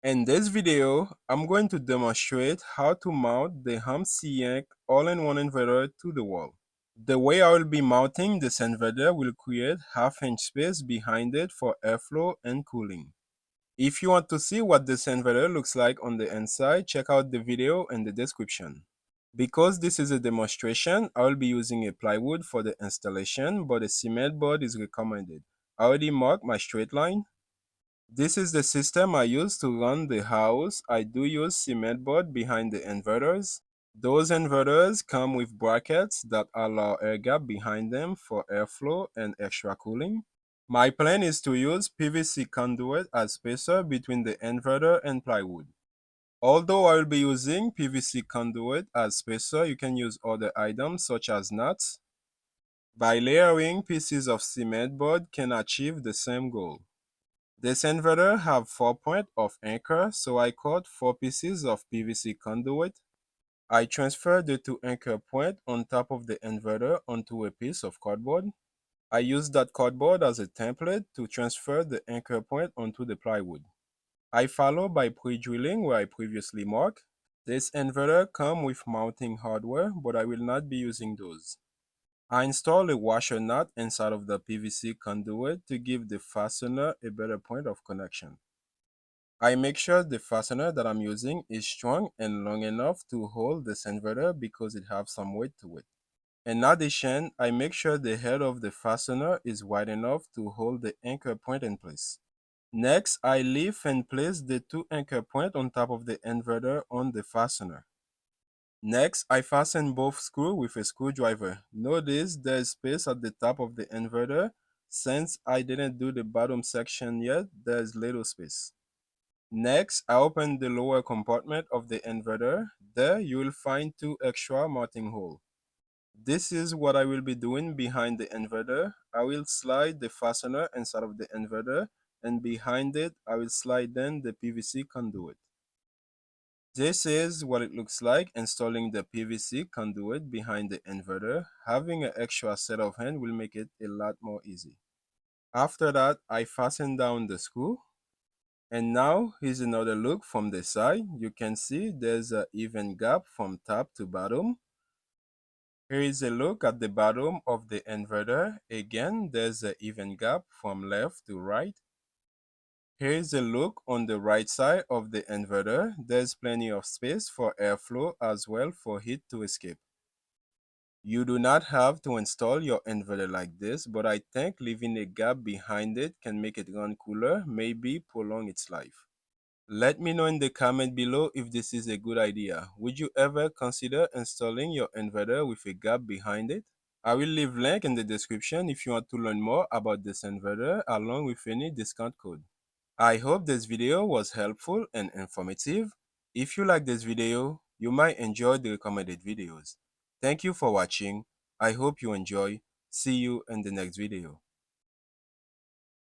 In this video, I'm going to demonstrate how to mount the Humsienk all-in-one inverter to the wall. The way I will be mounting this inverter will create half-inch space behind it for airflow and cooling. If you want to see what this inverter looks like on the inside, check out the video in the description. Because this is a demonstration, I will be using a plywood for the installation, but a cement board is recommended. I already marked my straight line. This is the system I use to run the house. I do use cement board behind the inverters. Those inverters come with brackets that allow air gap behind them for airflow and extra cooling. My plan is to use PVC conduit as spacer between the inverter and plywood. Although I will be using PVC conduit as spacer, you can use other items such as nuts. By layering pieces of cement board can achieve the same goal. This inverter have 4 points of anchor, so I cut 4 pieces of PVC conduit. I transfer the 2 anchor points on top of the inverter onto a piece of cardboard. I use that cardboard as a template to transfer the anchor point onto the plywood. I follow by pre-drilling where I previously marked. This inverter comes with mounting hardware, but I will not be using those. I install a washer nut inside of the PVC conduit to give the fastener a better point of connection. I make sure the fastener that I'm using is strong and long enough to hold this inverter because it has some weight to it. In addition, I make sure the head of the fastener is wide enough to hold the anchor point in place. Next, I lift and place the 2 anchor points on top of the inverter on the fastener. Next, I fasten both screws with a screwdriver. Notice there is space at the top of the inverter. Since I didn't do the bottom section yet, there is little space. Next, I open the lower compartment of the inverter. There, you will find 2 extra mounting holes. This is what I will be doing behind the inverter. I will slide the fastener inside of the inverter, and behind it, I will slide in the PVC conduit. This is what it looks like installing the PVC conduit behind the inverter. Having an extra set of hands will make it a lot more easy. After that, I fasten down the screw. And now here's another look from the side. You can see there's an even gap from top to bottom. Here is a look at the bottom of the inverter. Again, there's an even gap from left to right. Here is a look on the right side of the inverter. There's plenty of space for airflow as well for heat to escape. You do not have to install your inverter like this, but I think leaving a gap behind it can make it run cooler, maybe prolong its life. Let me know in the comment below if this is a good idea. Would you ever consider installing your inverter with a gap behind it? I will leave link in the description if you want to learn more about this inverter along with any discount code. I hope this video was helpful and informative. If you like this video, you might enjoy the recommended videos. Thank you for watching. I hope you enjoy. See you in the next video.